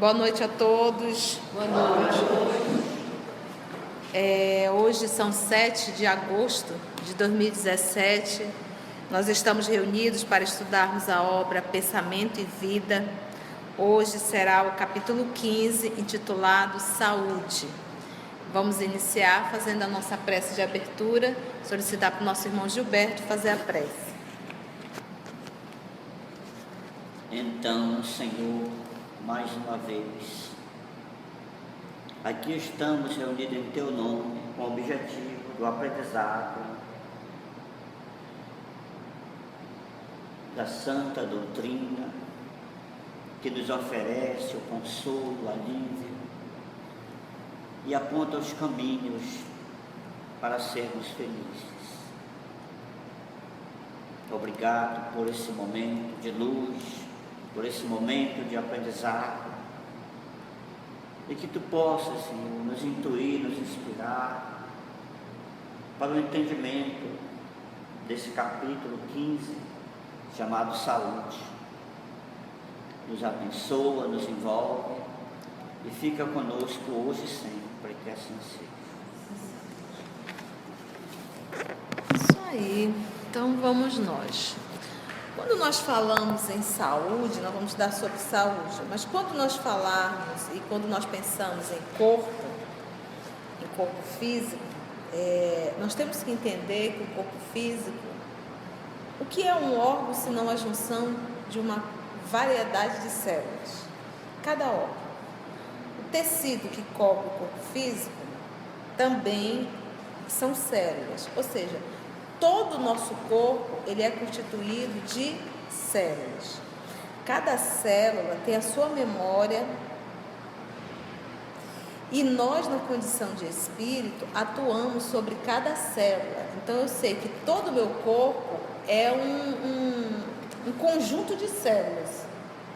Boa noite a todos. Boa noite. Hoje são 7 de agosto de 2017. Nós estamos reunidos para estudarmos a obra Pensamento e Vida. Hoje será o capítulo 15, intitulado Saúde. Vamos iniciar fazendo a nossa prece de abertura, solicitar para o nosso irmão Gilberto fazer a prece. Então, Senhor, mais uma vez, aqui estamos reunidos em Teu nome, com o objetivo do aprendizado da santa doutrina, que nos oferece o consolo, o alívio e aponta os caminhos para sermos felizes. Obrigado por esse momento de luz, por esse momento de aprendizado, e que Tu possas, Senhor, nos intuir, nos inspirar para o entendimento desse capítulo 15, chamado Saúde. Nos abençoa, nos envolve e fica conosco hoje e sempre, que assim seja. Isso aí, então vamos nós. Quando nós falamos em saúde, nós vamos estudar sobre saúde, mas quando nós falarmos e quando nós pensamos em corpo físico, nós temos que entender que o corpo físico, o que é um órgão senão a junção de uma variedade de células? Cada órgão. O tecido que cobre o corpo físico também são células, ou seja, todo o nosso corpo ele é constituído de células. Cada célula tem a sua memória e nós, na condição de espírito, atuamos sobre cada célula. Então eu sei que todo o meu corpo é um conjunto de células,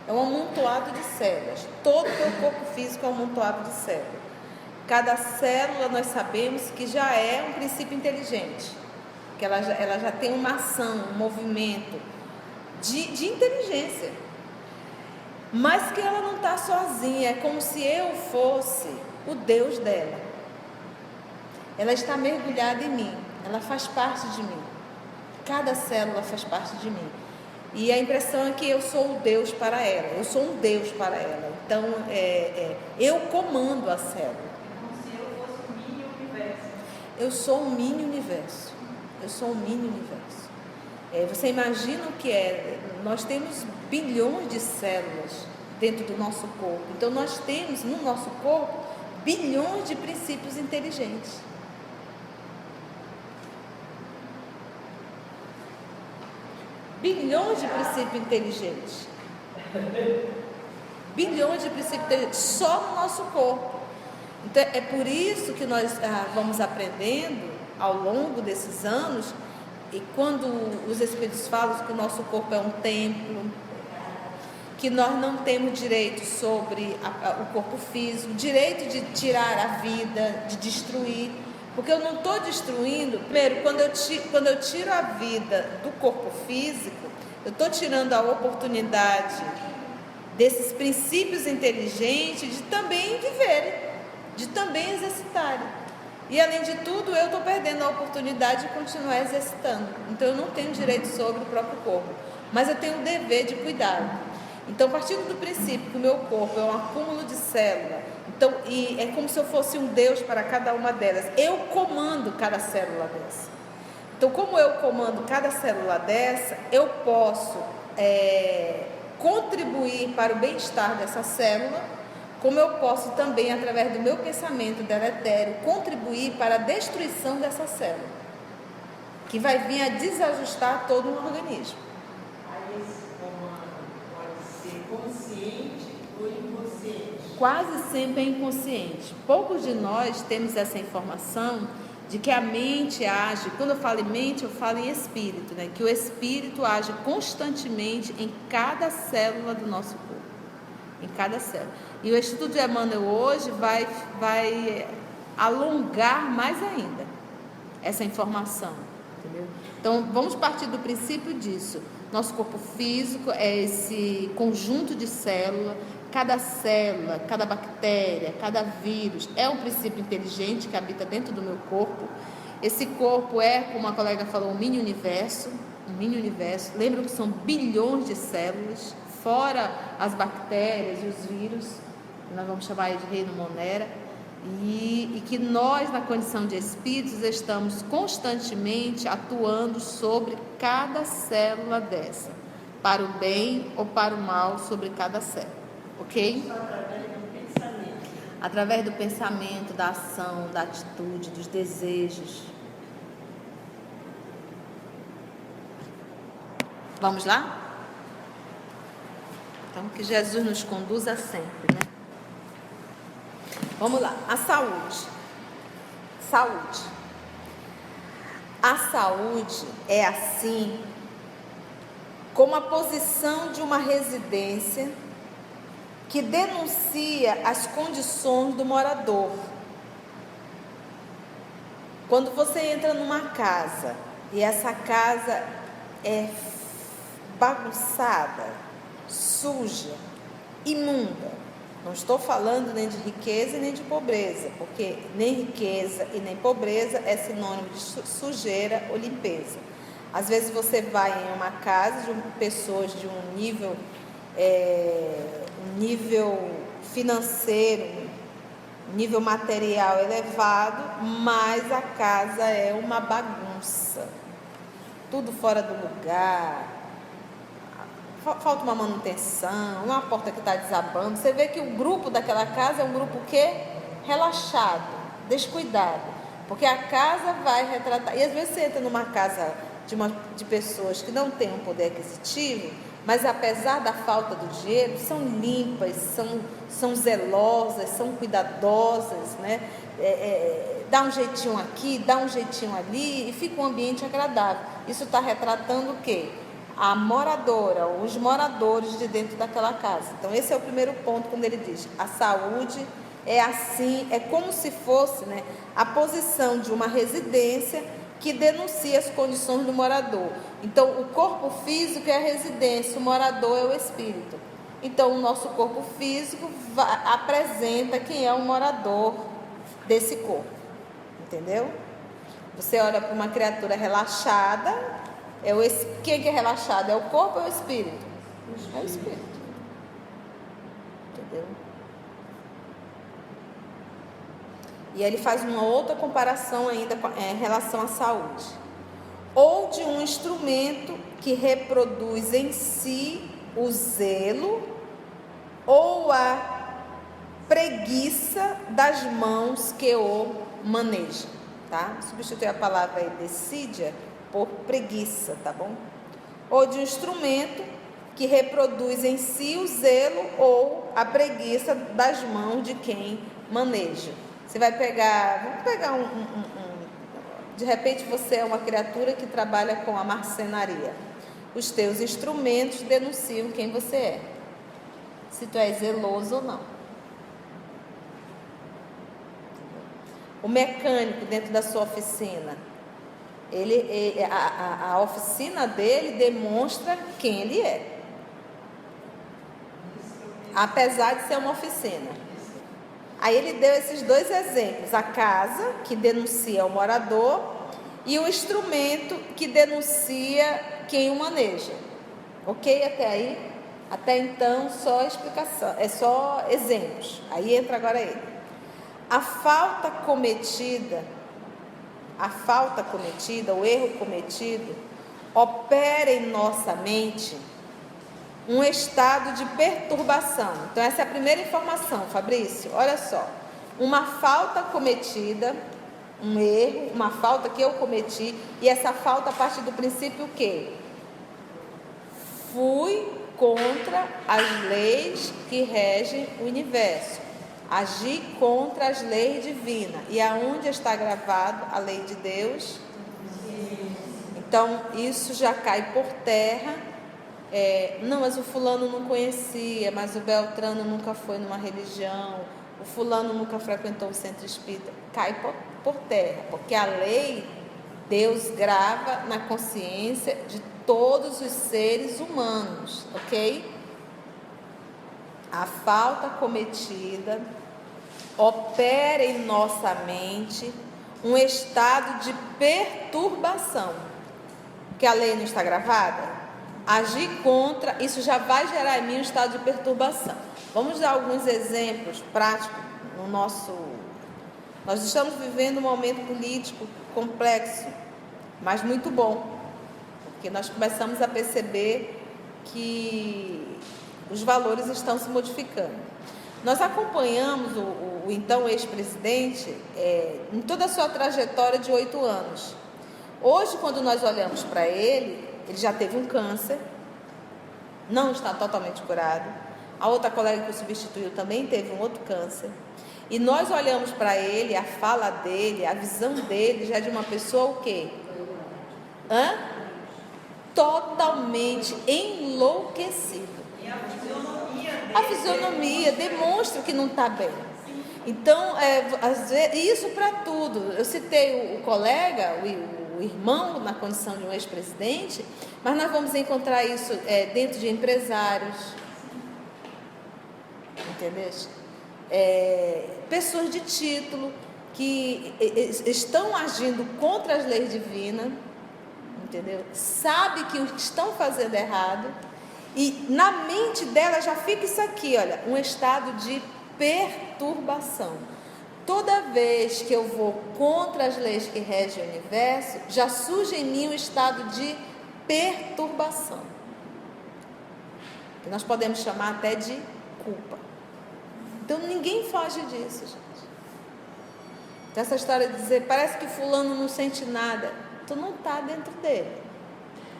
é um amontoado de células. Todo o meu corpo físico é um amontoado de células. Cada célula nós sabemos que já é um princípio inteligente, que ela já tem uma ação, um movimento de inteligência, mas que ela não está sozinha, é como se eu fosse o Deus dela. Ela está mergulhada em mim, ela faz parte de mim, cada célula faz parte de mim, e a impressão é que eu sou o Deus para ela, eu sou um Deus para ela, então eu comando a célula. É como se eu fosse um mini universo. Eu sou um mini universo. Eu sou um mini universo. Você imagina o que é? Nós temos bilhões de células dentro do nosso corpo. Então nós temos no nosso corpo bilhões de princípios inteligentes. Bilhões de princípios inteligentes. Bilhões de princípios inteligentes só no nosso corpo. Então é por isso que nós vamos aprendendo ao longo desses anos, e quando os Espíritos falam que o nosso corpo é um templo, que nós não temos direito sobre o corpo físico, direito de tirar a vida, de destruir, porque eu não estou destruindo. Primeiro, quando eu tiro a vida do corpo físico, eu estou tirando a oportunidade desses princípios inteligentes de também viverem, de também exercitarem. E além de tudo, eu estou perdendo a oportunidade de continuar exercitando. Então eu não tenho direito sobre o próprio corpo, mas eu tenho o dever de cuidar. Então, partindo do princípio que o meu corpo é um acúmulo de células, então, e é como se eu fosse um Deus para cada uma delas, eu comando cada célula dessa. Então, como eu comando cada célula dessa, eu posso contribuir para o bem-estar dessa célula, como eu posso também, através do meu pensamento deletério, contribuir para a destruição dessa célula, que vai vir a desajustar todo o organismo. Aí esse comando pode ser consciente ou inconsciente? Quase sempre é inconsciente. Poucos de nós temos essa informação de que a mente age. Quando eu falo em mente, eu falo em espírito, né? Que o espírito age constantemente em cada célula do nosso corpo. Em cada célula. E o Estudo de Emmanuel hoje vai alongar mais ainda essa informação. entendeu? Então, vamos partir do princípio disso. Nosso corpo físico é esse conjunto de células. Cada célula, cada bactéria, cada vírus é um princípio inteligente que habita dentro do meu corpo. Esse corpo é, como a colega falou, um mini universo. Lembram que são bilhões de células, fora as bactérias e os vírus, que nós vamos chamar de reino Monera. E que nós, na condição de espíritos, estamos constantemente atuando sobre cada célula dessa, para o bem ou para o mal sobre cada célula, ok? Através do pensamento, da ação, da atitude, dos desejos. Vamos lá? Então, que Jesus nos conduza sempre, né? Vamos lá, a saúde. A saúde é assim como a posição de uma residência que denuncia as condições do morador. Quando você entra numa casa e essa casa é bagunçada, suja, imunda, não estou falando nem de riqueza e nem de pobreza, porque nem riqueza e nem pobreza é sinônimo de sujeira ou limpeza. Às vezes você vai em uma casa de pessoas de um nível financeiro, nível material elevado, mas a casa é uma bagunça, tudo fora do lugar. Falta uma manutenção, uma porta que está desabando. Você vê que o grupo daquela casa é um grupo relaxado, descuidado, porque a casa vai retratar. E às vezes você entra numa casa de pessoas que não têm um poder aquisitivo, mas apesar da falta do dinheiro, são limpas, são zelosas, são cuidadosas, né? Dá um jeitinho aqui, dá um jeitinho ali, e fica um ambiente agradável. Isso está retratando o quê? A moradora, os moradores de dentro daquela casa. Então esse é o primeiro ponto, quando ele diz, a saúde é assim, é como se fosse, né, a posição de uma residência que denuncia as condições do morador. Então o corpo físico é a residência, o morador é o espírito. Então o nosso corpo físico apresenta quem é o morador desse corpo, entendeu? Você olha para uma criatura relaxada, quem é relaxado? É o corpo ou é o espírito? É o espírito. Entendeu? E aí ele faz uma outra comparação ainda em relação à saúde. Ou de um instrumento que reproduz em si o zelo ou a preguiça das mãos que o manejam, tá? Substitui a palavra aí, decídia, por preguiça, tá bom? Ou de um instrumento que reproduz em si o zelo ou a preguiça das mãos de quem maneja. Você vai pegar, vamos pegar de repente você é uma criatura que trabalha com a marcenaria. Os teus instrumentos denunciam quem você é, se tu é zeloso ou não. O mecânico dentro da sua oficina, a oficina dele demonstra quem ele é, apesar de ser uma oficina. Aí ele deu esses dois exemplos, a casa que denuncia o morador e o instrumento que denuncia quem o maneja. Ok até aí? Até então só explicação, é só exemplos. Aí entra agora ele. A falta cometida, o erro cometido, opera em nossa mente um estado de perturbação. Então essa é a primeira informação, Fabrício. Olha só, uma falta cometida, um erro, uma falta que eu cometi, e essa falta a partir do princípio que fui contra as leis que regem o universo, agi contra as leis divinas. E aonde está gravado a lei de Deus? Então isso já cai por terra. Não, mas o fulano não conhecia, mas o Beltrano nunca foi numa religião, o fulano nunca frequentou o centro espírita. Cai por terra, porque a lei Deus grava na consciência de todos os seres humanos, ok? A falta cometida opera em nossa mente um estado de perturbação. Que a lei não está gravada? Agir contra, isso já vai gerar em mim um estado de perturbação. Vamos dar alguns exemplos práticos no nosso... Nós estamos vivendo um momento político complexo, mas muito bom, porque nós começamos a perceber que os valores estão se modificando. Nós acompanhamos o então ex-presidente em toda a sua trajetória de 8 anos. Hoje, quando nós olhamos para ele já teve um câncer, não está totalmente curado. A outra colega que o substituiu também teve um outro câncer. E nós olhamos para ele, a fala dele, a visão dele, já de uma pessoa o quê? Totalmente enlouquecido. A fisionomia demonstra que não está bem. Então, às vezes, isso para tudo. Eu citei o colega, o irmão na condição de um ex-presidente, mas nós vamos encontrar isso dentro de empresários, entendeu? Pessoas de título que estão agindo contra as leis divinas, entendeu? Sabe que o que estão fazendo é errado, e na mente dela já fica isso aqui, olha, um estado de perturbação. Toda vez que eu vou contra as leis que regem o universo, já surge em mim um estado de perturbação, que nós podemos chamar até de culpa. Então ninguém foge disso, gente. Então, essa história de dizer, parece que fulano não sente nada, tu não está dentro dele.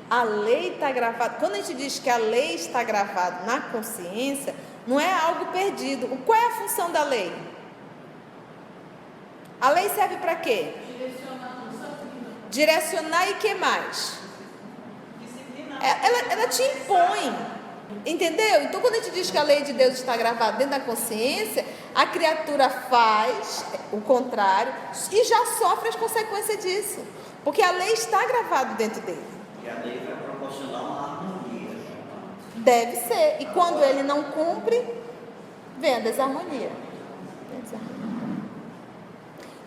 A lei está gravada. Quando a gente diz que a lei está gravada na consciência, não é algo perdido. Qual é a função da lei? A lei serve para quê? Direcionar e que mais? Ela te impõe. Entendeu? Então, quando a gente diz que a lei de Deus está gravada dentro da consciência, a criatura faz o contrário e já sofre as consequências disso. Porque a lei está gravada dentro dele. E a lei vai proporcionar uma harmonia. Deve ser. E quando ele não cumpre, vem a desarmonia.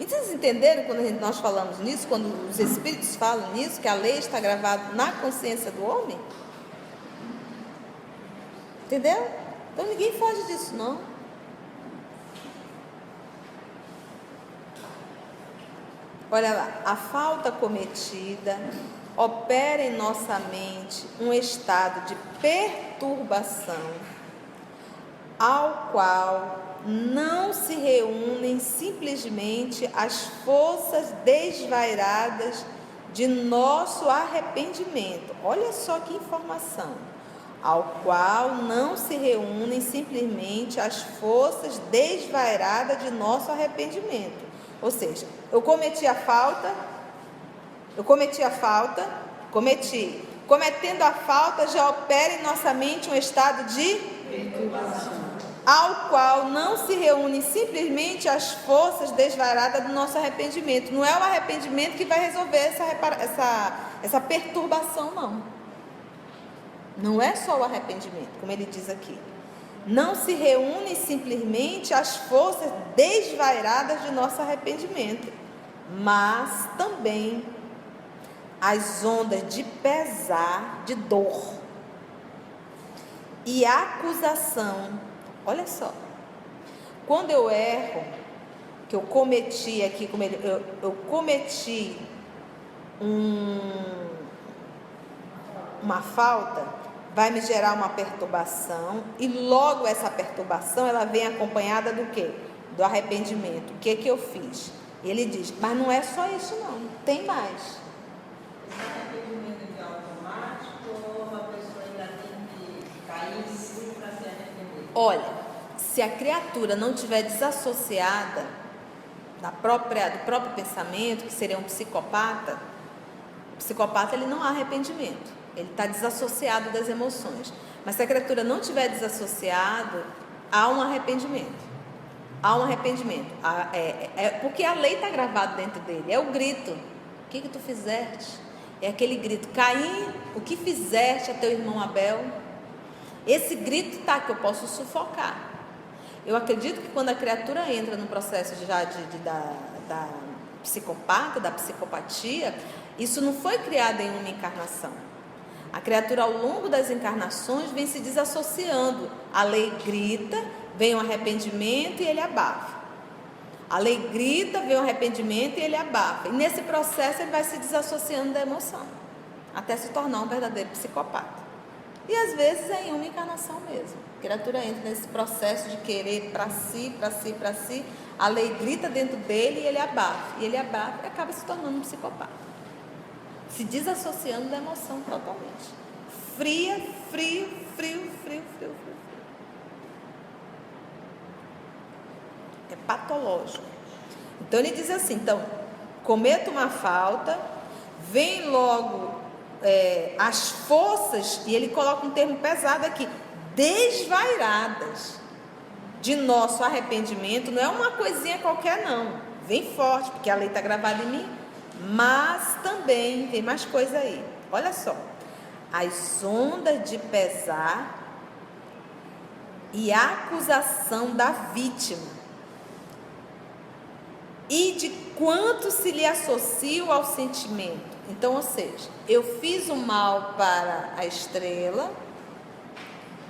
E vocês entenderam quando nós falamos nisso, quando os espíritos falam nisso, que a lei está gravada na consciência do homem? Entendeu? Então ninguém foge disso, não. Olha lá, a falta cometida opera em nossa mente um estado de perturbação, ao qual não se reúnem simplesmente as forças desvairadas de nosso arrependimento. Olha só que informação. Ao qual não se reúnem simplesmente as forças desvairadas de nosso arrependimento. Ou seja, eu cometi a falta, cometendo a falta já opera em nossa mente um estado de perturbação, ao qual não se reúnem simplesmente as forças desvairadas do nosso arrependimento. Não é o arrependimento que vai resolver essa perturbação, não. Não é só o arrependimento, como ele diz aqui. Não se reúnem simplesmente as forças desvairadas de nosso arrependimento, mas também as ondas de pesar, de dor e acusação. Olha só, quando eu erro, que eu cometi aqui, como eu cometi uma falta, vai me gerar uma perturbação, e logo essa perturbação, ela vem acompanhada do quê? Do arrependimento. O que que eu fiz? Ele diz, mas não é só isso não, tem mais. Esse arrependimento é automático ou uma pessoa ainda tem que cair em si para se arrepender? Olha, se a criatura não estiver desassociada do próprio pensamento, que seria um psicopata, o psicopata ele não há arrependimento. Ele está desassociado das emoções. Mas se a criatura não estiver desassociado, há um arrependimento. Há um arrependimento. Porque a lei está gravada dentro dele. É o grito. O que tu fizeste? É aquele grito: Caim, o que fizeste a teu irmão Abel? Esse grito tá que eu posso sufocar. Eu acredito que quando a criatura entra no processo já da psicopata, da psicopatia, isso não foi criado em uma encarnação. A criatura, ao longo das encarnações, vem se desassociando. A lei grita, vem o arrependimento e ele abafa. A lei grita, vem o arrependimento e ele abafa. E nesse processo ele vai se desassociando da emoção, até se tornar um verdadeiro psicopata. E às vezes é em uma encarnação mesmo. A criatura entra nesse processo de querer para si, para si, para si. A lei grita dentro dele e ele abafa. E ele abafa e acaba se tornando um psicopata, se desassociando da emoção totalmente. Frio. É patológico. Então ele diz assim: então, cometo uma falta, vem logo as forças, e ele coloca um termo pesado aqui, desvairadas de nosso arrependimento. Não é uma coisinha qualquer não, vem forte, porque a lei está gravada em mim, mas também tem mais coisa aí. Olha só: as ondas de pesar e acusação da vítima, e de quanto se lhe associa ao sentimento. Então, ou seja, eu fiz o mal para a estrela,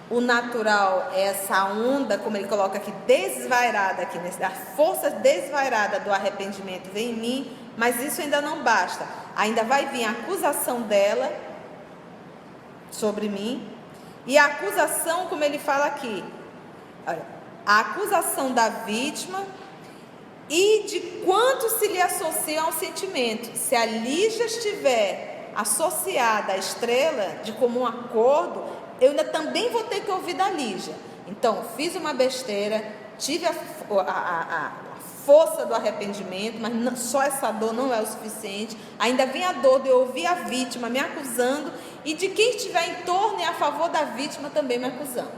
o natural é essa onda, como ele coloca aqui, desvairada, aqui, a força desvairada do arrependimento vem em mim, mas isso ainda não basta. Ainda vai vir a acusação dela sobre mim, e a acusação, como ele fala aqui, olha, a acusação da vítima e de quanto se lhe associa ao sentimento. Se a Lígia estiver associada à estrela de comum acordo, eu ainda também vou ter que ouvir da Lígia. Então, fiz uma besteira, tive a força do arrependimento, mas não, só essa dor não é o suficiente. Ainda vem a dor de eu ouvir a vítima me acusando, e de quem estiver em torno e a favor da vítima também me acusando.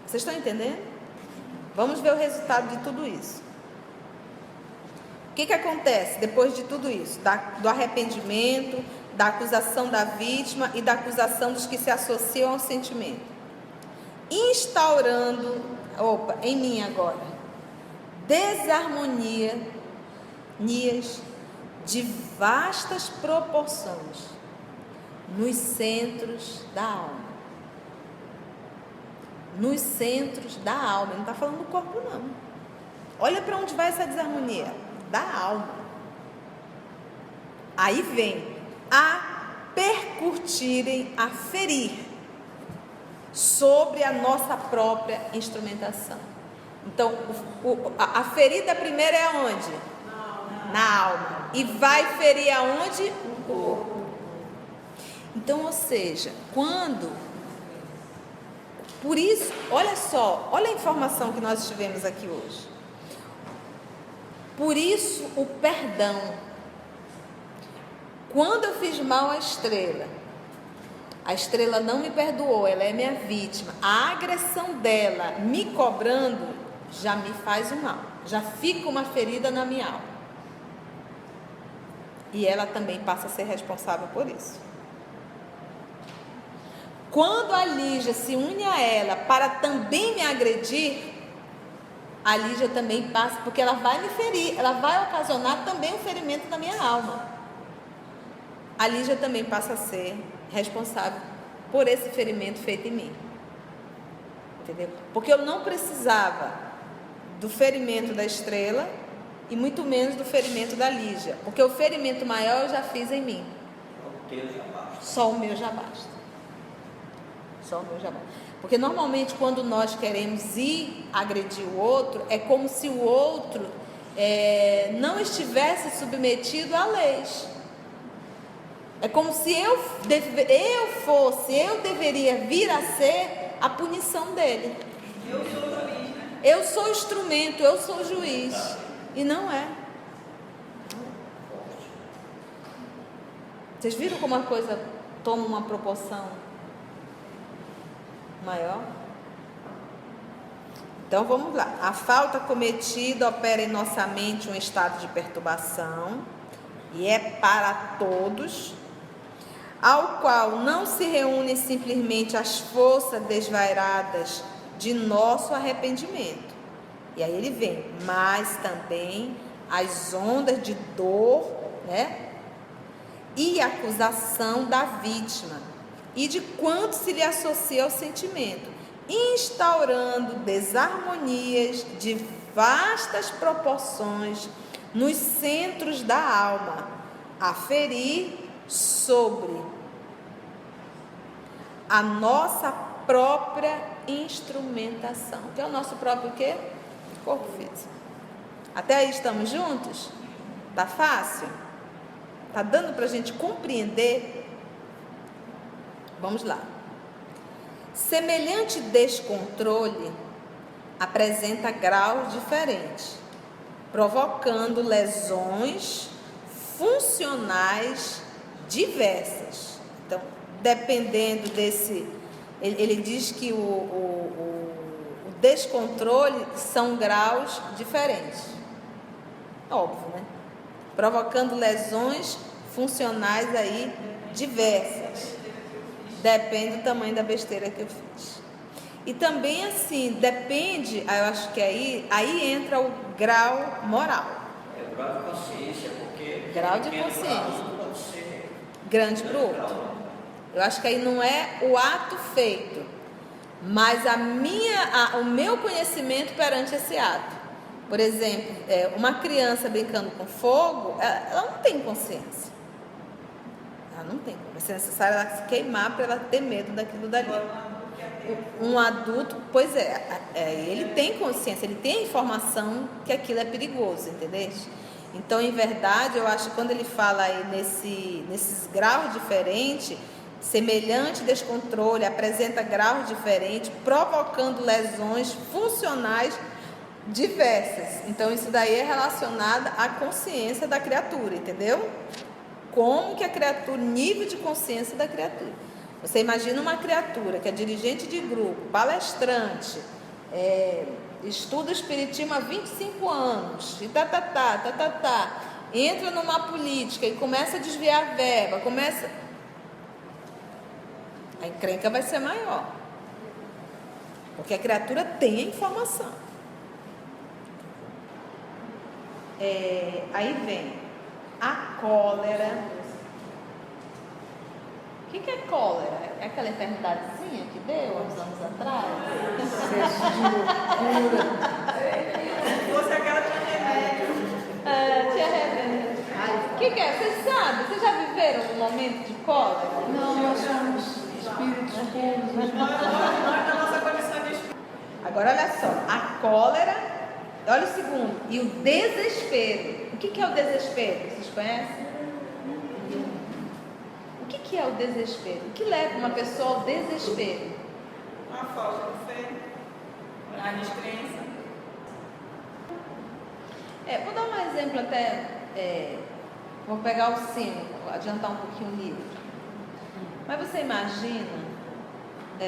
Vocês estão entendendo? Vamos ver o resultado de tudo isso. O que acontece depois de tudo isso? Do arrependimento, da acusação da vítima e da acusação dos que se associam ao sentimento. Instaurando, em mim agora, desarmonias de vastas proporções nos centros da alma. Nos centros da alma, ele não está falando do corpo não. Olha para onde vai essa desarmonia, da alma. Aí vem a percutirem, a ferir sobre a nossa própria instrumentação. Então, a ferida primeira é onde? Na alma. E vai ferir aonde? No corpo. Então, ou seja, por isso, olha só, olha a informação que nós tivemos aqui hoje. Por isso, o perdão. Quando eu fiz mal à estrela, a estrela não me perdoou, ela é minha vítima. A agressão dela me cobrando já me faz o mal, já fica uma ferida na minha alma. E ela também passa a ser responsável por isso. Quando a Lígia se une a ela para também me agredir, a Lígia também passa, porque ela vai me ferir, ela vai ocasionar também um ferimento na minha alma. A Lígia também passa a ser responsável por esse ferimento feito em mim. Entendeu? Porque eu não precisava do ferimento da estrela e muito menos do ferimento da Lígia, porque o ferimento maior eu já fiz em mim. Só o meu já basta. Só o meu já basta. Porque normalmente quando nós queremos ir agredir o outro, é como se o outro não estivesse submetido a leis. É como se eu deveria vir a ser a punição dele. Eu sou o juiz, né? Eu sou o instrumento, eu sou o juiz. E não é. Vocês viram como a coisa toma uma proporção maior? Então vamos lá. A falta cometida opera em nossa mente um estado de perturbação, e é para todos, ao qual não se reúnem simplesmente as forças desvairadas de nosso arrependimento. E aí ele vem, mas também as ondas de dor, né? E acusação da vítima e de quanto se lhe associa ao sentimento, instaurando desarmonias de vastas proporções nos centros da alma, a ferir sobre a nossa própria instrumentação. Que é o nosso próprio quê? Corpo físico. Até aí estamos juntos? Tá fácil? Tá dando para a gente compreender? Vamos lá. Semelhante descontrole apresenta graus diferentes, provocando lesões funcionais diversas. Então, dependendo desse, ele diz que o descontrole são graus diferentes. Óbvio, né? Provocando lesões funcionais aí diversas. Depende do tamanho da besteira que eu fiz. E também assim, depende, eu acho que aí entra o grau moral. É o grau de consciência, porque... Grau de consciência. Grande para o outro. Eu acho que aí não é o ato feito, mas o meu conhecimento perante esse ato. Por exemplo, uma criança brincando com fogo, ela não tem consciência. Ela não tem consciência. É necessário ela se queimar para ela ter medo daquilo dali. Um adulto, pois ele tem consciência, ele tem a informação que aquilo é perigoso, entendeu? Então, em verdade, eu acho que quando ele fala aí nesses graus diferentes, semelhante descontrole, apresenta graus diferentes, provocando lesões funcionais diversas. Então, isso daí é relacionado à consciência da criatura, entendeu? Como que a criatura, nível de consciência da criatura. Você imagina uma criatura que é dirigente de grupo, palestrante, estuda o espiritismo há 25 anos, e entra numa política e começa a desviar a verba, a encrenca vai ser maior, porque a criatura tem a informação. Aí vem a cólera. O que é cólera? É aquela enfermidadezinha que deu há uns anos atrás? Excesso de loucura. Se fosse aquela, tinha remédio. Tinha remédio. O que é? Vocês sabem? Vocês já viveram um momento de cólera? Não, nós somos espíritos puros. Nós, na nossa condição de espírito. Agora, olha só. A cólera, olha o segundo. E o desespero. O que é o desespero? Vocês conhecem? O que é o desespero? O que leva uma pessoa ao desespero? Uma falta de fé, a descrença. Vou dar um exemplo até. Vou pegar o 5, adiantar um pouquinho o livro. Mas você imagina.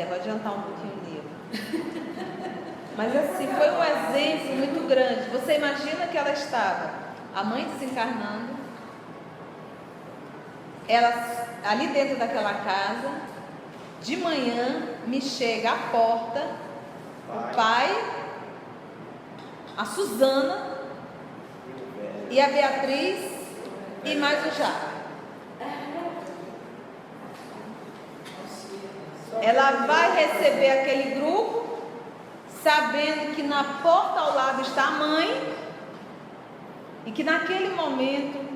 Vou adiantar um pouquinho o livro. Mas assim, foi um exemplo muito grande. Você imagina que ela estava, a mãe desencarnando, ela ali dentro daquela casa, de manhã me chega à porta o pai, a Suzana e a Beatriz e mais o Jaco. Ela vai receber aquele grupo, sabendo que na porta ao lado está a mãe e que naquele momento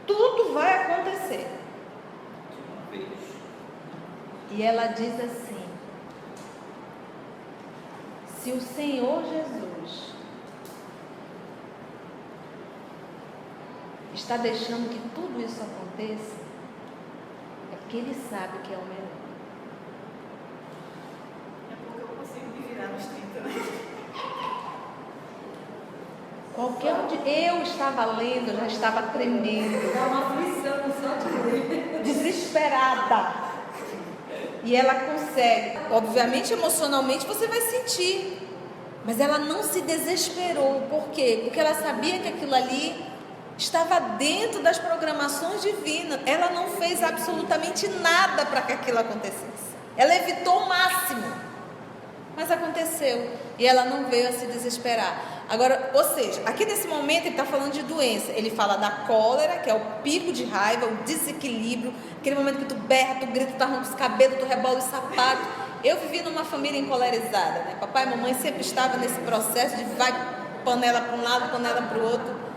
tudo vai acontecer. E ela diz assim: se o Senhor Jesus está deixando que tudo isso aconteça, é porque Ele sabe que é o melhor. É porque eu consigo me virar nos 30, né? Qualquer onde eu estava lendo, eu já estava tremendo. Dá uma aflição no santo dele. Desesperada. E ela consegue. Obviamente, emocionalmente, você vai sentir. Mas ela não se desesperou. Por quê? Porque ela sabia que aquilo ali estava dentro das programações divinas. Ela não fez absolutamente nada para que aquilo acontecesse. Ela evitou o máximo, mas aconteceu, e ela não veio a se desesperar. Agora, ou seja, aqui nesse momento ele está falando de doença. Ele fala da cólera, que é o pico de raiva, o desequilíbrio, aquele momento que tu berra, tu grita, tu arranca os cabelos, tu rebola os sapatos. Eu vivi numa família encolerizada, né? Papai e mamãe sempre estavam nesse processo de vai panela para um lado, panela para o outro.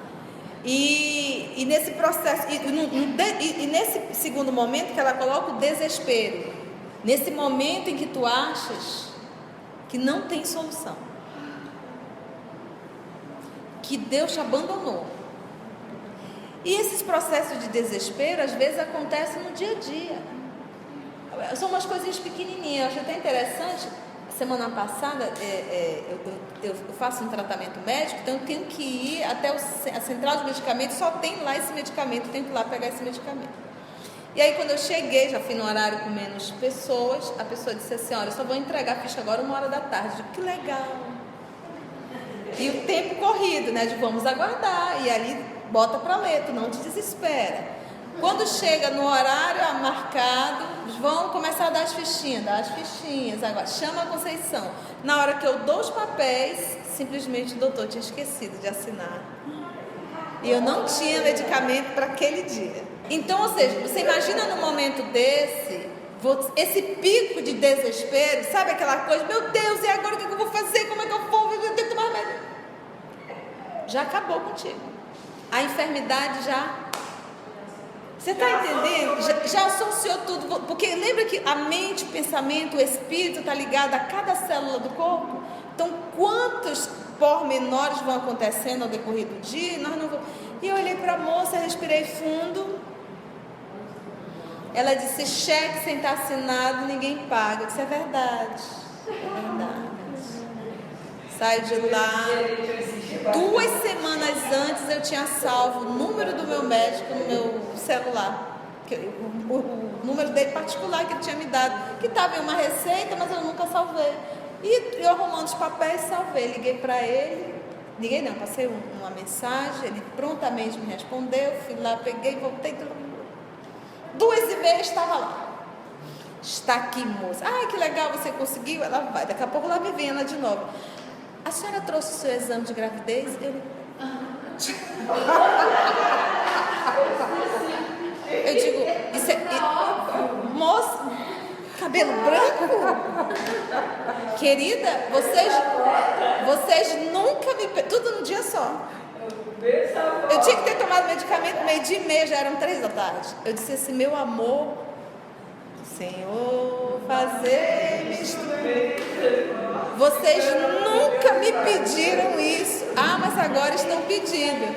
E nesse processo, e nesse segundo momento que ela coloca o desespero, nesse momento em que tu achas que não tem solução, que Deus te abandonou. E esses processos de desespero às vezes acontecem no dia a dia. São umas coisinhas pequenininhas. Eu acho até interessante. Semana passada eu faço um tratamento médico, então eu tenho que ir até a central de medicamentos. Só tem lá esse medicamento, eu tenho que ir lá pegar esse medicamento. E aí quando eu cheguei, já fui no horário com menos pessoas, a pessoa disse assim: olha, eu só vou entregar a ficha agora 1h da tarde. Eu digo, que legal. E o tempo corrido, né, de vamos aguardar, e ali bota para ler, tu não te desespera. Quando chega no horário marcado, vão começar a dar as fichinhas, agora chama a Conceição. Na hora que eu dou os papéis, simplesmente o doutor tinha esquecido de assinar, e eu não tinha medicamento para aquele dia. Então, ou seja, você imagina num momento desse, esse pico de desespero, sabe aquela coisa, meu Deus, e agora o que eu vou fazer, como é que eu vou, eu tenho que tomar remédio. Já acabou contigo, a enfermidade já... Você está entendendo? Já associou tudo, porque lembra que a mente, o pensamento, o espírito está ligado a cada célula do corpo? Então, quantos pormenores vão acontecendo ao decorrer do dia? Nós não vamos... E eu olhei para a moça, respirei fundo. Ela disse: cheque sem estar assinado, ninguém paga. Isso é verdade. É verdade. Saio de lá. 2 semanas antes eu tinha salvo o número do meu médico no meu celular, o número dele particular que ele tinha me dado, que estava em uma receita, mas eu nunca salvei. E eu arrumando os papéis, salvei, liguei para ele, passei uma mensagem, ele prontamente me respondeu, fui lá, peguei, voltei, 2h30 estava lá. Está aqui, moça. Ah, que legal, você conseguiu? Ela vai, daqui a pouco lá me vem ela de novo. A senhora trouxe o seu exame de gravidez? Eu digo, isso moça, cabelo branco? Querida, vocês nunca me... Tudo num dia só. Eu tinha que ter tomado medicamento 12h30, já eram 3 da tarde. Eu disse assim: meu amor, Senhor, fazer-me instrumento. Vocês nunca me pediram isso. Ah, mas agora estão pedindo.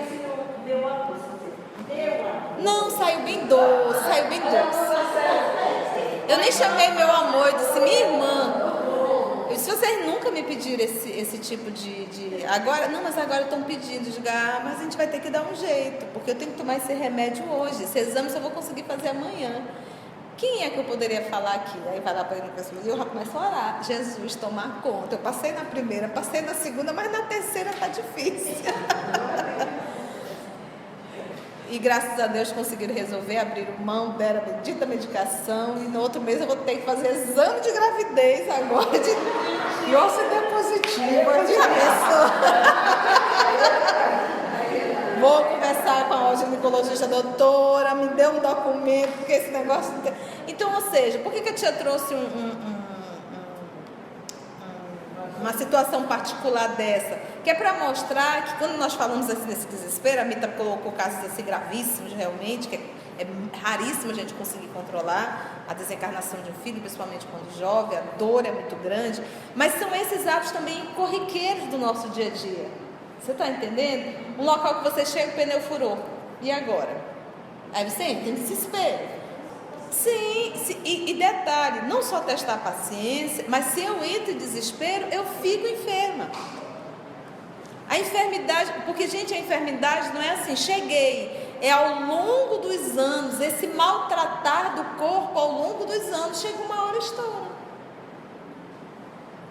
Não, saiu bem doce. Eu nem chamei meu amor, eu disse: minha irmã. Eu disse: vocês nunca me pediram esse tipo de... Agora, não, mas agora estão pedindo. Eu digo: ah, mas a gente vai ter que dar um jeito, porque eu tenho que tomar esse remédio hoje. Esse exame só vou conseguir fazer amanhã. Quem é que eu poderia falar aqui? Aí vai lá para ele e eu já começo a orar. Jesus, tomar conta. Eu passei na primeira, passei na segunda, mas na terceira está difícil. E graças a Deus conseguiram resolver, abriram mão, deram a bendita medicação. E no outro mês eu vou ter que fazer exame de gravidez agora. E ó, se der positivo, a gente abençoa. Vou conversar com a ginecologista, doutora, me dê um documento, porque esse negócio não tem... Então, ou seja, por que a tia trouxe uma situação particular dessa? Que é para mostrar que quando nós falamos assim desse desespero, a Mita colocou casos assim gravíssimos realmente, que é raríssimo a gente conseguir controlar a desencarnação de um filho, principalmente quando jovem, a dor é muito grande, mas são esses atos também corriqueiros do nosso dia a dia. Você está entendendo? Um local que você chega, o pneu furou. E agora? Aí você tem desespero. Sim, e detalhe, não só testar a paciência, mas se eu entro em desespero, eu fico enferma. A enfermidade, porque, gente, a enfermidade não é assim, cheguei. É ao longo dos anos, esse maltratar do corpo ao longo dos anos, chega uma hora estoura.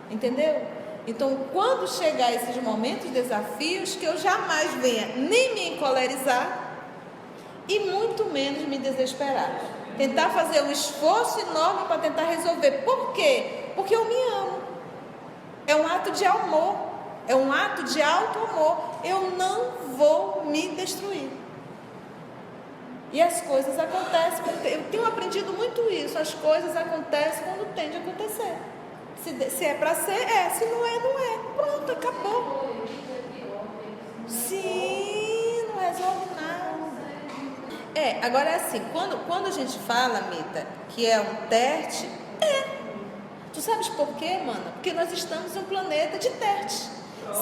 Entendeu? Então, quando chegar esses momentos, desafios, que eu jamais venha nem me encolerizar, e muito menos me desesperar. Tentar fazer um esforço enorme para tentar resolver. Por quê? Porque eu me amo. É um ato de amor, é um ato de auto-amor. Eu não vou me destruir. E as coisas acontecem. Eu tenho aprendido muito isso. As coisas acontecem quando tem de acontecer. Se é para ser, é. Se não é, não é. Pronto, acabou. Sim, não resolve nada. Agora é assim, quando a gente fala, Mita, que é um teste, Tu sabes por quê, mana? Porque nós estamos em um planeta de testes.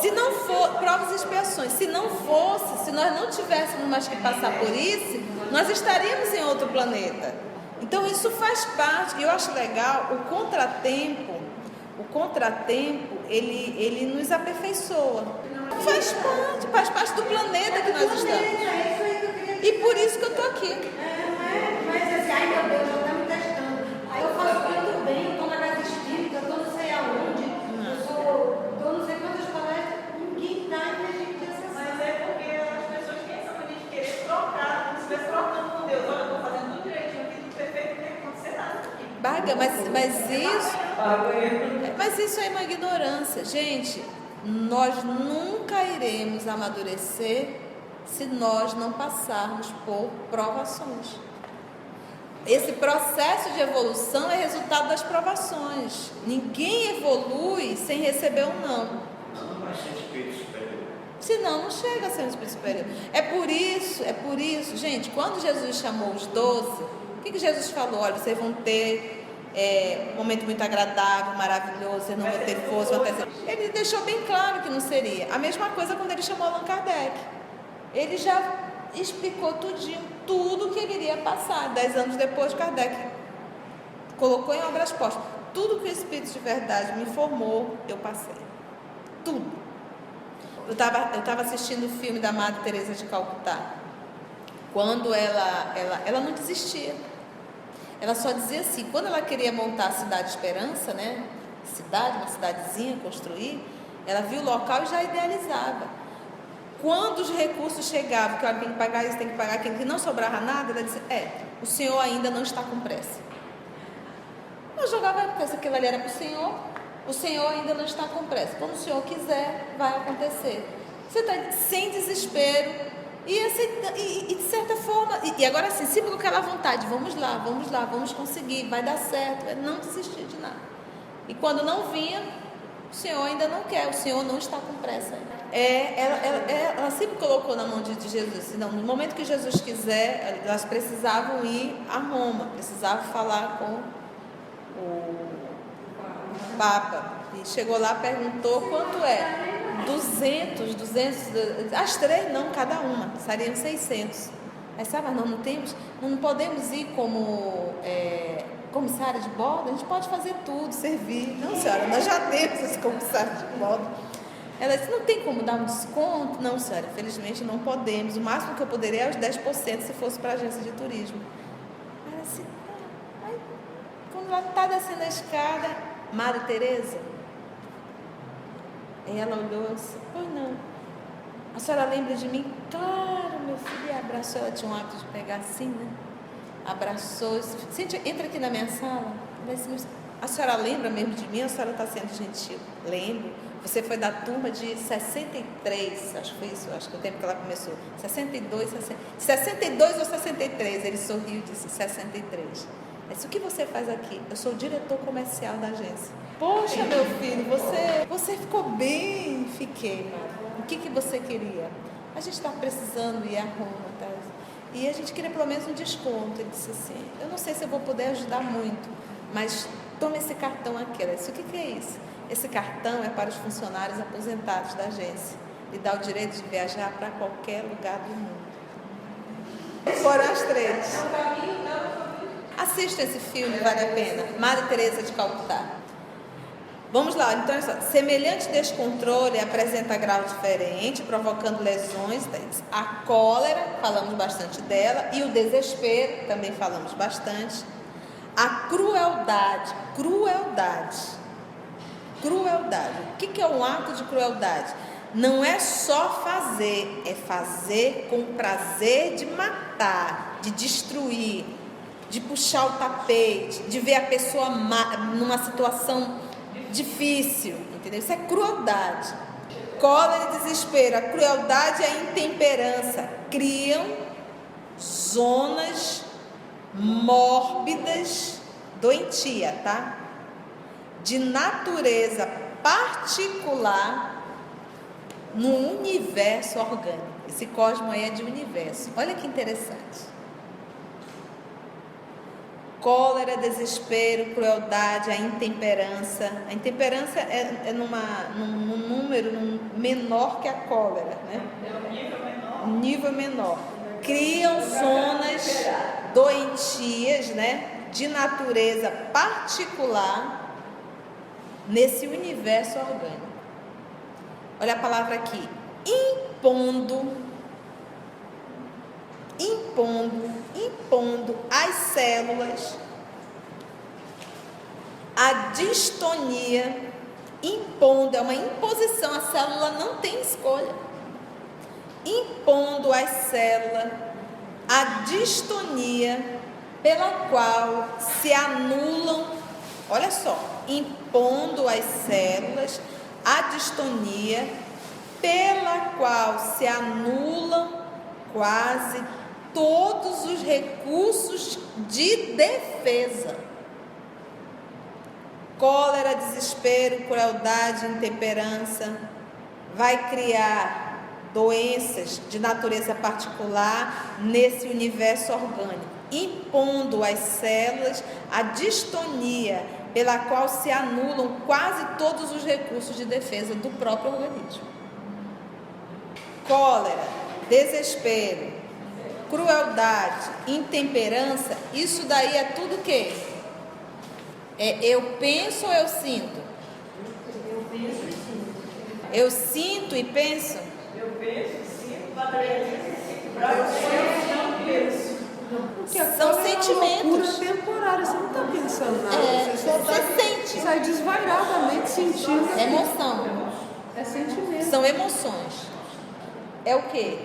Se não for, provas e expiações, se não fosse, se nós não tivéssemos mais que passar por isso, nós estaríamos em outro planeta. Então isso faz parte, eu acho legal, o contratempo, ele nos aperfeiçoa. Faz parte do planeta que nós estamos. E por isso que eu estou aqui. Mas assim, ai meu Deus, já está me testando. Aí eu faço tanto bem, eu estou na casa espírita, eu estou não sei aonde, eu estou não sei quantas palestras, ninguém dá e a gente diz assim. Mas é porque as pessoas pensam a gente querer trocar, como se estivesse trocando com Deus. Olha, eu estou fazendo tudo direitinho aqui, tudo perfeito, não tem que acontecer nada aqui. Baga, mas isso é uma ignorância. Gente, nós nunca iremos amadurecer se nós não passarmos por provações. Esse processo de evolução é resultado das provações. Ninguém evolui sem receber um não. Não vai ser espírito superior. Senão não chega a ser um espírito superior. É por isso, gente, quando Jesus chamou os 12, o que Jesus falou? Olha, vocês vão ter um momento muito agradável, maravilhoso, vocês não vão ter força, vão ter... Ele deixou bem claro que não seria. A mesma coisa quando ele chamou Allan Kardec. Ele já explicou tudinho, tudo que ele iria passar. 10 anos depois, Kardec colocou em obras postas. Tudo que o Espírito de verdade me informou, eu passei. Tudo. Eu estava assistindo o filme da Madre Teresa de Calcutá. Quando ela não desistia. Ela só dizia assim, quando ela queria montar a Cidade Esperança, né? Uma cidadezinha, construir, ela viu o local e já idealizava. Quando os recursos chegavam, que eu tem que pagar isso, tem que pagar aquilo, que não sobrava nada, ela disse, o senhor ainda não está com pressa. Eu jogava a pressa, aquilo ali era para o senhor ainda não está com pressa. Quando o senhor quiser, vai acontecer. Você está sem desespero e de certa forma, e agora assim, sempre com aquela vontade, vamos lá, vamos conseguir, vai dar certo, não desistir de nada. E quando não vinha, o senhor ainda não quer, o senhor não está com pressa. Ela sempre colocou na mão de Jesus. Não, no momento que Jesus quiser, elas precisavam ir a Roma, precisavam falar com o Papa. E chegou lá, perguntou quanto é. 200, as 3 não, cada uma, seriam 600. Aí sabe, não podemos ir como comissária de bordo, a gente pode fazer tudo, servir. Não, senhora, nós já temos esse comissário de bordo. Ela disse, não tem como dar um desconto? Não, senhora, infelizmente não podemos. O máximo que eu poderia é os 10% se fosse para a agência de turismo. Ela disse, aí, quando ela está descendo a escada, Madre Teresa, aí ela olhou e disse, pois não. A senhora lembra de mim? Claro, meu filho, e abraçou. Ela tinha um hábito de pegar assim, né? Abraçou, disse, entra aqui na minha sala. Ela disse, a senhora lembra mesmo de mim ou a senhora está sendo gentil? Lembro. Você foi da turma de 63, acho que foi isso, acho que o tempo que ela começou. 62 ou 63, ele sorriu e disse 63. Eu disse, o que você faz aqui? Eu sou o diretor comercial da agência. Poxa, meu filho, você ficou bem? Fiquei, mano. O que você queria? A gente está precisando ir a Roma, tá? E a gente queria pelo menos um desconto. Ele disse assim, eu não sei se eu vou poder ajudar muito, mas toma esse cartão aqui. Ela disse, o que é isso? Esse cartão é para os funcionários aposentados da agência e dá o direito de viajar para qualquer lugar do mundo. Foram as 3. Assista esse filme, vale a pena. Madre Teresa de Calcutá. Vamos lá, então, semelhante descontrole apresenta grau diferente, provocando lesões. A cólera, falamos bastante dela, e o desespero, também falamos bastante. A crueldade. O que é um ato de crueldade? não é só fazer, é fazer com prazer de matar, de destruir, de puxar o tapete, de ver a pessoa numa situação difícil, entendeu? Isso é crueldade. Cólera e desespero, a crueldade e a intemperança criam zonas mórbidas, doentia, tá? De natureza particular no universo orgânico. Esse cosmo aí é de universo. Olha que interessante. Cólera, desespero, crueldade, a intemperança. A intemperança é num número menor que a cólera, né? Nível menor. Criam zonas doentias, né? De natureza particular nesse universo orgânico. Olha a palavra aqui. Impondo às células a distonia. Impondo, é uma imposição, a célula não tem escolha. Impondo às células a distonia pela qual se anulam, olha só, impondo às células a distonia pela qual se anulam quase todos os recursos de defesa. Cólera, desespero, crueldade, intemperança vai criar doenças de natureza particular nesse universo orgânico, impondo às células a distonia pela qual se anulam quase todos os recursos de defesa do próprio organismo. Cólera, desespero, crueldade, intemperança, isso daí é tudo o quê? É eu penso ou eu sinto? Eu penso e sinto. Eu sinto e penso? Eu penso, sinto, para você não penso. Porque a São cólera sentimentos. É uma loucura temporária, você não está pensando nada. Você sente. Sai desvairadamente sentindo. Emoção. É sentimento. São emoções. É o quê?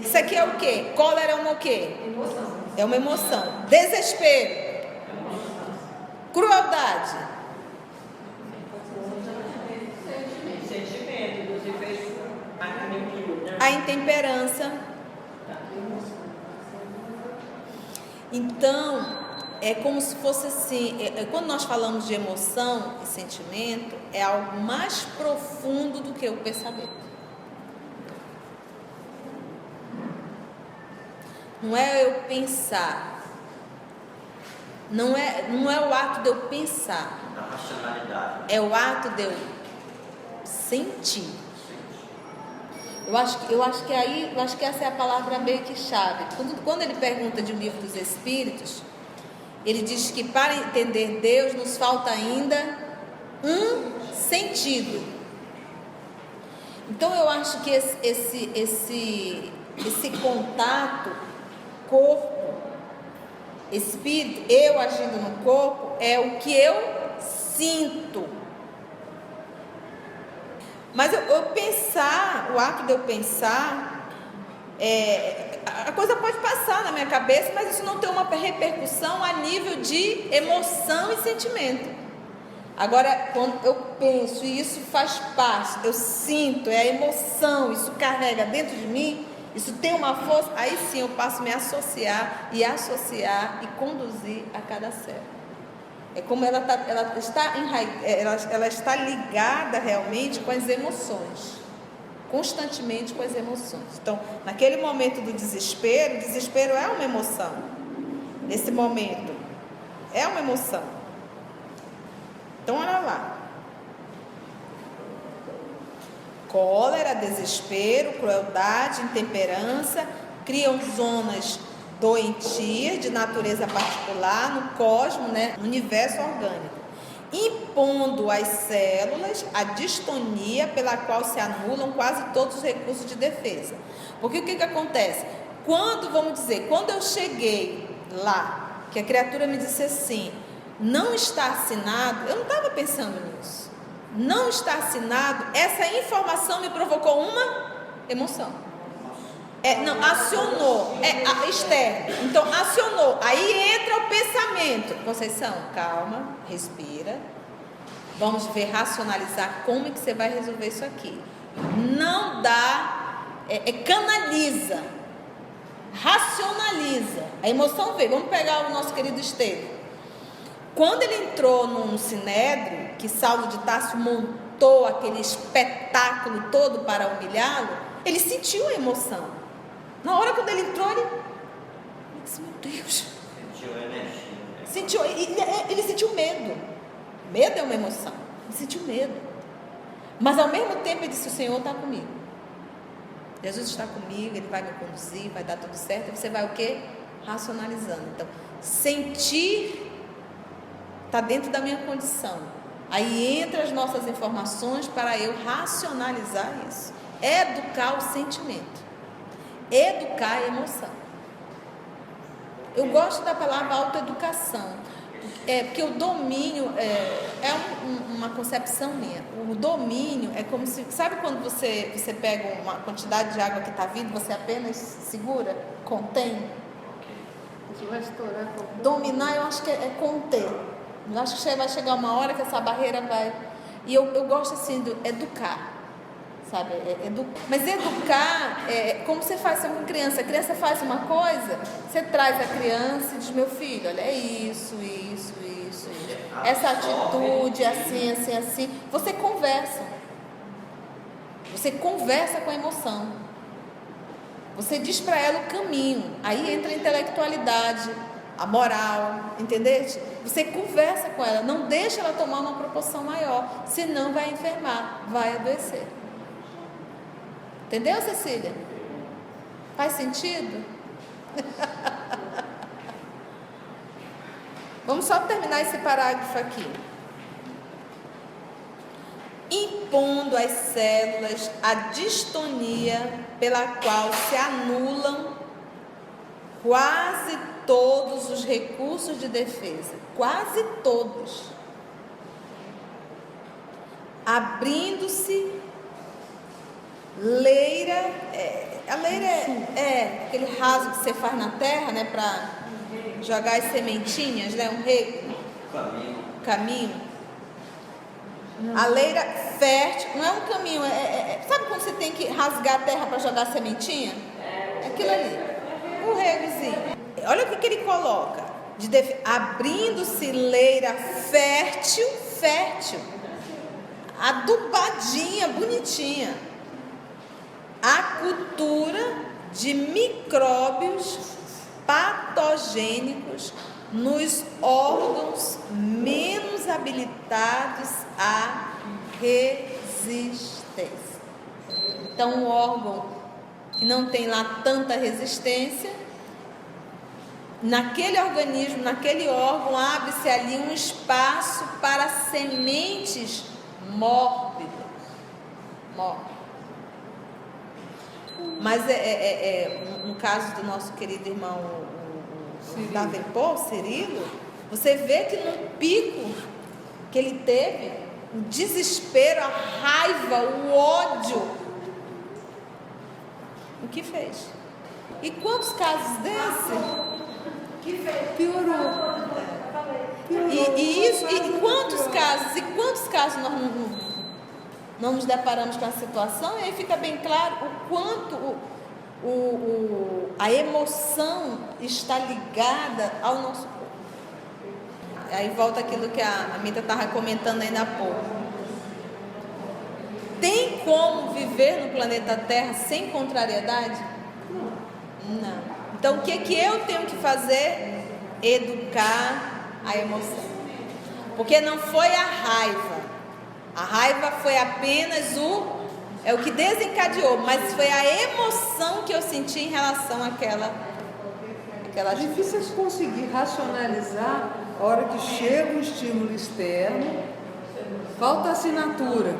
Isso aqui é o quê? Cólera é uma o quê? Emoção. É uma emoção. Desespero. Crueldade. Sentimento, dos efeitos aquilo, né? A intemperança. Então, é como se fosse assim, quando nós falamos de emoção e sentimento, é algo mais profundo do que o pensamento. Não é eu pensar. Não é o ato de eu pensar. Da racionalidade. É o ato de eu sentir. Eu acho que essa é a palavra meio que chave. Quando ele pergunta de O Livro dos Espíritos, ele diz que para entender Deus nos falta ainda um sentido. Então eu acho que esse contato corpo, espírito, eu agindo no corpo, é o que eu sinto. Mas eu pensar, o ato de eu pensar, a coisa pode passar na minha cabeça, mas isso não tem uma repercussão a nível de emoção e sentimento. Agora, quando eu penso e isso faz parte, eu sinto, é a emoção, isso carrega dentro de mim, isso tem uma força, aí sim eu passo a me associar e conduzir a cada célula. É como ela está ligada realmente com as emoções, constantemente com as emoções. Então, naquele momento do desespero, o desespero é uma emoção. Nesse momento, é uma emoção. Então, olha lá. Cólera, desespero, crueldade, intemperança criam zonas doentias de natureza particular no cosmo, né, no universo orgânico, impondo às células a distonia pela qual se anulam quase todos os recursos de defesa. Porque o que acontece? Quando eu cheguei lá, que a criatura me disse assim, não está assinado, eu não estava pensando nisso. não está assinado, essa informação me provocou uma emoção. Não, acionou, externo. Então, acionou. Aí entra o pensamento. Conceição, calma, respira. Vamos ver, racionalizar como é que você vai resolver isso aqui. Não dá, canaliza, racionaliza. A emoção veio. Vamos pegar o nosso querido Estevão. Quando ele entrou no Sinédrio, que Saulo de Tarso montou aquele espetáculo todo para humilhá-lo, ele sentiu a emoção. Na hora quando ele entrou, ele disse, meu Deus. Sentiu a energia. Ele sentiu medo. Medo é uma emoção. Ele sentiu medo. Mas ao mesmo tempo ele disse, o Senhor está comigo. Jesus está comigo, Ele vai me conduzir, vai dar tudo certo. E você vai o quê? Racionalizando. Então, sentir está dentro da minha condição. Aí entra as nossas informações para eu racionalizar isso. Educar o sentimento. Educar a emoção. Eu gosto da palavra autoeducação, porque o domínio uma concepção minha. O domínio é como se, sabe quando você pega uma quantidade de água que está vindo, você apenas segura, contém? Você vai estourar com... Dominar, eu acho que é conter. Eu acho que vai chegar uma hora que essa barreira vai... E eu gosto assim de educar. Sabe, mas educar é como você faz com criança. A criança faz uma coisa, você traz a criança e diz, meu filho, olha, é isso. Essa atitude, assim. Você conversa com a emoção. Você diz para ela o caminho. Aí entra a intelectualidade, a moral, entendeste? Você conversa com ela, não deixa ela tomar uma proporção maior, senão vai enfermar, vai adoecer. Entendeu, Cecília? Faz sentido? Vamos só terminar esse parágrafo aqui. Impondo às células a distonia pela qual se anulam quase todos os recursos de defesa. Quase todos. Abrindo-se leira, a leira é aquele raso que você faz na terra, né, para jogar as sementinhas, né, um rego, caminho. A leira fértil, não é um caminho, sabe quando você tem que rasgar a terra para jogar a sementinha? É aquilo ali, um regozinho. Olha o que ele coloca, abrindo-se leira fértil, adubadinha, bonitinha. A cultura de micróbios patogênicos nos órgãos menos habilitados à resistência. Então, um órgão que não tem lá tanta resistência, naquele organismo, naquele órgão, abre-se ali um espaço para sementes mórbidas. Mas um caso do nosso querido irmão Davenport, Cirilo, você vê que no pico que ele teve, o desespero, a raiva, o ódio, o que fez? E quantos casos desse? Que fez? Piorou. E quantos casos nós não nos deparamos com a situação? E aí fica bem claro o quanto a emoção está ligada ao nosso corpo. Aí volta aquilo que a Mita estava comentando ainda há pouco. Tem como viver no planeta Terra sem contrariedade? Não. Então o que eu tenho que fazer? Educar a emoção. Porque não foi a raiva. A raiva foi apenas o que desencadeou, mas foi a emoção que eu senti em relação àquela É difícil conseguir racionalizar a hora que chega um estímulo externo, falta assinatura.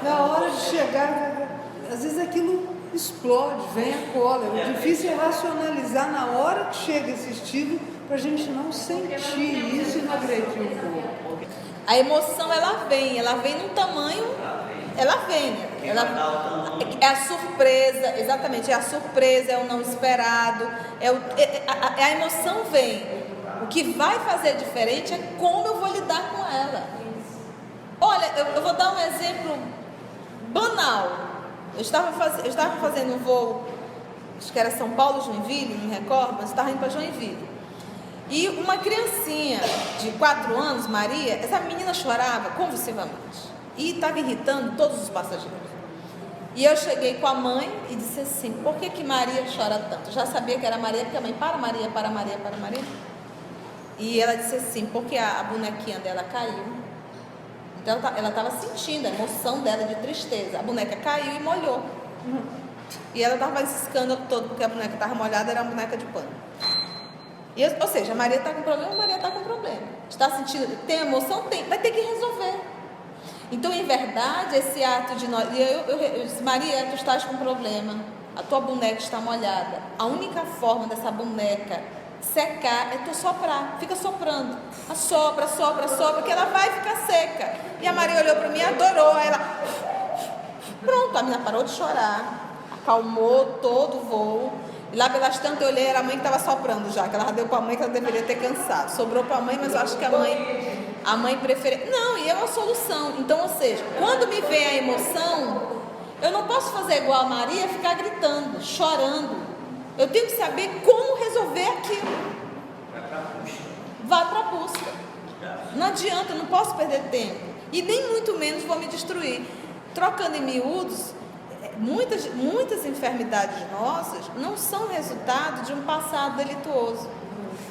Na hora de chegar, às vezes aquilo explode, vem a cólera. O difícil é racionalizar na hora que chega esse estímulo para a gente não sentir isso e não agredir o corpo. A emoção, ela vem num tamanho, ela vem, é a surpresa, exatamente, é a surpresa, é o não esperado, a emoção vem. O que vai fazer diferente é como eu vou lidar com ela. Olha, eu vou dar um exemplo banal. Eu estava fazendo um voo, acho que era São Paulo, Joinville, não me recordo, mas eu estava indo para Joinville. E uma criancinha de 4 anos, Maria, essa menina chorava convulsivamente e estava irritando todos os passageiros. E eu cheguei com a mãe e disse assim: por que Maria chora tanto? Eu já sabia que era Maria, porque a mãe, para Maria, para Maria, para Maria. E ela disse assim: porque a bonequinha dela caiu. Então ela estava sentindo a emoção dela de tristeza. A boneca caiu e molhou. E ela estava esse escândalo todo, porque a boneca estava molhada, era uma boneca de pano. Ou seja, a Maria está com problema, a Maria está com problema. Está sentindo, tem emoção? Tem, vai ter que resolver. Então, em verdade, esse ato de nós... Eu disse: Maria, tu estás com problema, a tua boneca está molhada. A única forma dessa boneca secar é tu soprar, fica soprando. Sopra, que ela vai ficar seca. E a Maria olhou para mim, adorou. Aí ela... Pronto, a menina parou de chorar, acalmou todo o voo. E lá pelas tantas eu olhei, era a mãe que estava soprando já, que ela já deu para a mãe, que ela deveria ter cansado. Sobrou para a mãe, mas eu acho que a mãe preferia... Não, e é uma solução. Então, ou seja, quando me vem a emoção, eu não posso fazer igual a Maria, ficar gritando, chorando. Eu tenho que saber como resolver aquilo. Vai para a busca. Não adianta, eu não posso perder tempo. E nem muito menos vou me destruir. Trocando em miúdos, muitas enfermidades nossas não são resultado de um passado delituoso.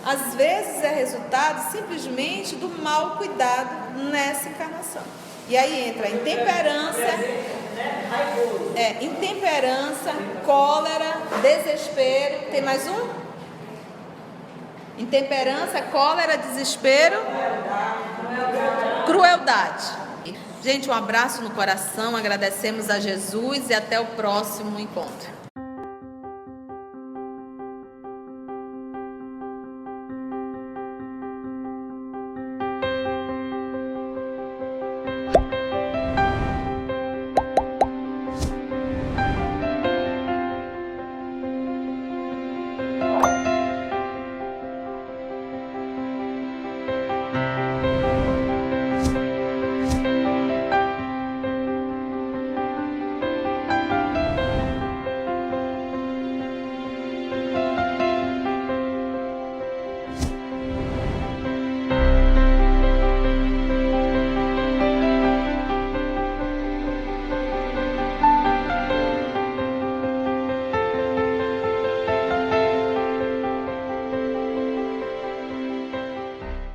Às vezes é resultado simplesmente do mau cuidado nessa encarnação. E aí entra a intemperança, cólera, desespero. Tem mais um? Intemperança, cólera, desespero, crueldade. Gente, um abraço no coração, agradecemos a Jesus e até o próximo encontro.